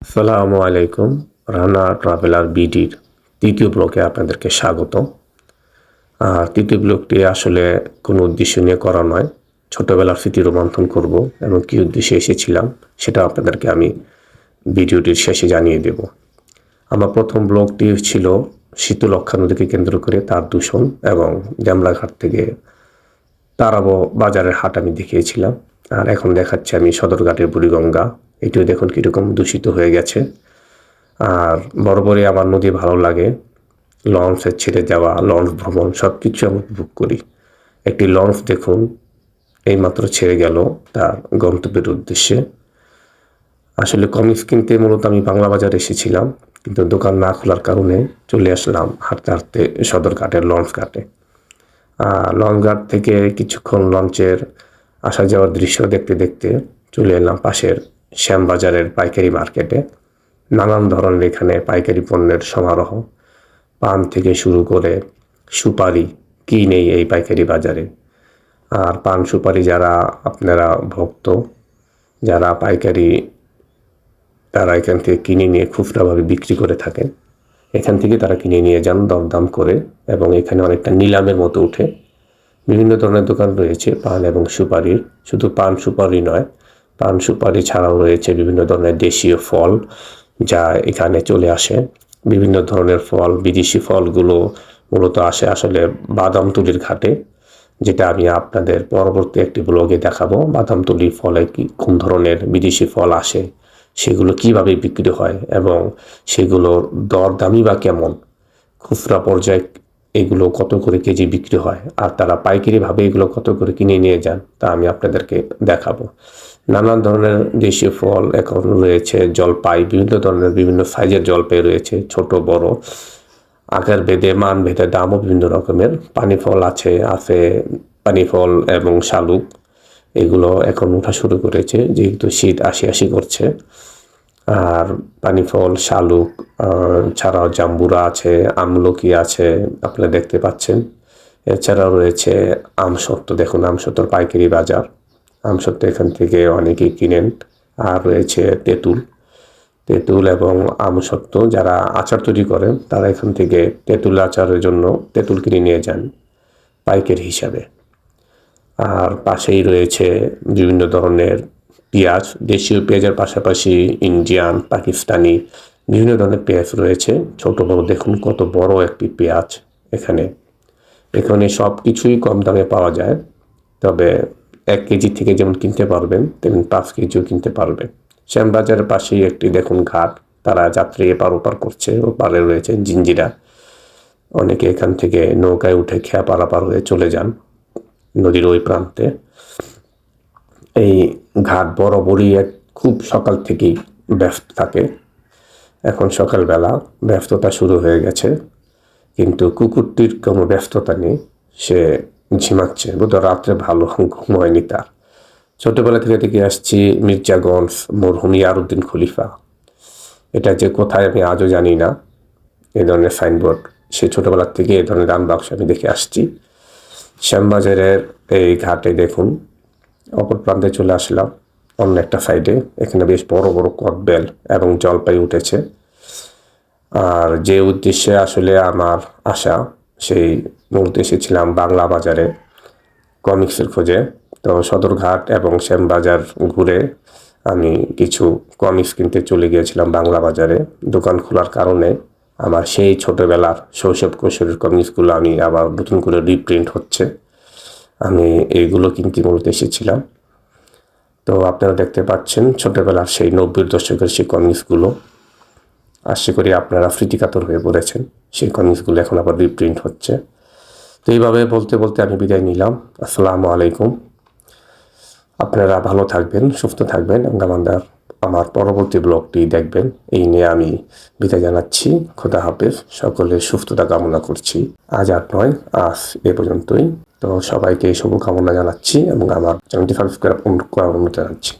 আসসালামু আলাইকুম। রানা ট্রাভেলার বিডির তৃতীয় ব্লকে আপনাদেরকে স্বাগত। তৃতীয় ব্লকটি আসলে কোনো উদ্দেশ্য নিয়ে করা নয়, ছোটোবেলার স্মৃতি রোমন্থন করব এবং কী উদ্দেশ্যে এসেছিলাম সেটা আপনাদেরকে আমি ভিডিওটির শেষে জানিয়ে দেব। আমার প্রথম ব্লগটি ছিল শীতলক্ষ্যা নদীকে কেন্দ্র করে তার দূষণ এবং জামলাঘাট থেকে তারাবো বাজারের হাট আমি দেখিয়েছিলাম। আর এখন দেখাচ্ছি আমি সদরঘাটের বুড়িগঙ্গা। এটিও দেখুন কীরকম দূষিত হয়ে গেছে। আর বরাবরই আমার নদী ভালো লাগে, লঞ্চে ছেড়ে যাওয়া, লঞ্চ ভ্রমণ সব কিছু আমি উপভোগ করি। একটি লঞ্চ দেখুন এইমাত্র ছেড়ে গেল তার গন্তব্যের উদ্দেশ্যে। আসলে কমিক্স কিনতে মূলত আমি বাংলা বাজার এসেছিলাম, কিন্তু দোকান না খোলার কারণে চলে আসলাম হাঁটতে হাঁটতে সদরঘাটের লঞ্চ ঘাটে। লঞ্চ ঘাট থেকে কিছুক্ষণ লঞ্চের আসা যাওয়ার দৃশ্য দেখতে দেখতে চলে এলাম পাশের শ্যামবাজারের পাইকারি মার্কেটে। নানান ধরনের এখানে পাইকারি পণ্যের সমারোহ, পান থেকে শুরু করে সুপারি কী নেই এই পাইকারি বাজারে। আর পান সুপারি যারা আপনারা ভক্ত, যারা পাইকারি, তারা এখান থেকে কিনে নিয়ে খুচরাভাবে বিক্রি করে থাকেন। এখান থেকে তারা কিনে নিয়ে যান দরদাম করে, এবং এখানে অনেকটা নিলামের মতো উঠে। বিভিন্ন ধরনের দোকান রয়েছে পান এবং সুপারির। শুধু পান সুপারি নয়, পান সুপারি ছাড়াও রয়েছে বিভিন্ন ধরনের দেশীয় ফল যা এখানে চলে আসে। বিভিন্ন ধরনের ফল, বিদেশি ফলগুলো মূলত আসে আসলে বাদামতলির ঘাটে, যেটা আমি আপনাদের পরবর্তী একটি ব্লগে দেখাবো। বাদামতলি ফলে কোন ধরনের বিদেশি ফল আসে, সেগুলো কিভাবে বিক্রি হয় এবং সেগুলোর দরদামই বা কেমন, খুচরা পর্যায়ে এগুলো কত করে কেজি বিক্রি হয়, আর তারা পাইকারিভাবে এগুলো কত করে কিনে নিয়ে যান তা আমি আপনাদেরকে দেখাবো। নানান ধরনের দেশীয় ফল এখন রয়েছে, জলপাই, বিভিন্ন ধরনের বিভিন্ন সাইজের জলপাই রয়েছে, ছোট বড়, আকার ভেদে মান ভেদে দামও বিভিন্ন রকমের। পানি ফল আছে পানি ফল এবং শালুক, এগুলো এখন ওঠা শুরু করেছে যেহেতু শীত আসি করছে। আর পানি ফল, শালুক ছাড়াও জাম্বুরা আছে, আমলকি আছে, আপনারা দেখতে পাচ্ছেন। এছাড়াও রয়েছে আমসত্ত্ব, দেখুন আমসত্ত্বর পাইকারি বাজার। আমসত্ত্ব এখান থেকে অনেকেই কিনেন। আর রয়েছে তেঁতুল এবং আমসত্ত্ব যারা আচার তৈরি করেন তারা এখান থেকে তেঁতুল আচারের জন্য তেঁতুল কিনে নিয়ে যান পাইকারি হিসাবে। আর পাশেই রয়েছে বিভিন্ন ধরনের পেঁয়াজ, দেশীয় পেঁয়াজের পাশাপাশি ইন্ডিয়ান, পাকিস্তানি বিভিন্ন ধরনের পেঁয়াজ রয়েছে। ছোট বড় দেখুন কত বড় একটি পেঁয়াজ। এখানে সব কিছুই কম দামে পাওয়া যায়, তবে 1 কেজি থেকে যেমন কিনতে পারবেন তেমন 5 কেজিও কিনতে পারবেন। শ্যামবাজারের পাশেই একটি দেখুন ঘাট, তারা যাত্রী এপার ওপার করছে, ওপারে রয়েছে জিঞ্জিরা। অনেকে এখান থেকে নৌকায় উঠে খেয়া পারাপার হয়ে চলে যান নদীর ওই প্রান্তে। এই ঘাট বরাবরই খুব সকাল থেকেই ব্যস্ত থাকে। এখন সকালবেলা ব্যস্ততা শুরু হয়ে গেছে, কিন্তু কুকুরটির কোনো ব্যস্ততা নেই, সে ঝিমাচ্ছে, বোধহয় রাত্রে ভালো ঘুম হয়নি তার। ছোটোবেলা থেকে দেখে আসছি মির্জাগঞ্জ মরহুম ইয়ারউদ্দিন খলিফা, এটা যে কোথায় আমি আজও জানি না। এই ধরনের সাইনবোর্ড সে ছোটোবেলার থেকে এই ধরনের দান বাক্স আমি দেখে আসছি। শ্যামবাজারের এই ঘাটে দেখুন অপর প্রান্তে চলে আসলাম অন্য একটা সাইডে। এখানে বেশ বড় বড় কদবেল এবং জলপাই উঠেছে। আর যে উদ্দেশ্যে আসলে আমার আসা, সেই মূলত এসেছিলাম বাংলা বাজারে কমিক্সের খোঁজে। তো সদরঘাট এবং শ্যামবাজার ঘুরে আমি কিছু কমিক্স কিনতে চলে গিয়েছিলাম বাংলা বাজারে। দোকান খোলার কারণে আমার সেই ছোটোবেলার শৈশব কৈশোরের কমিক্সগুলো আমি আবার নতুন করে রিপ্রিন্ট হচ্ছে, আমি এইগুলো কিনতে মূলত এসেছিলাম। তো আপনারা দেখতে পাচ্ছেন ছোটোবেলার সেই 90-এর দশকের সেই কমিক্সগুলো। আশা করি আপনারা স্মৃতিকাতর হয়ে পড়েছেন, সেই কমিক্সগুলো এখন আবার রিপ্রিন্ট হচ্ছে। তো এইভাবে বলতে বলতে আমি বিদায় নিলাম। আসসালামু আলাইকুম। আপনারা ভালো থাকবেন, সুস্থ থাকবেন এবং আমার পরবর্তী ব্লগটি দেখবেন, এই নিয়ে আমি বিদায় জানাচ্ছি। খোদা হাফেজ। সকলের সুস্থতা কামনা করছি। আজ আর নয়, আজ এ পর্যন্তই। তো সবাইকে শুভকামনা জানাচ্ছি এবং আমার চ্যানেলটি সাবস্ক্রাইব করার অনুরোধ জানাচ্ছি।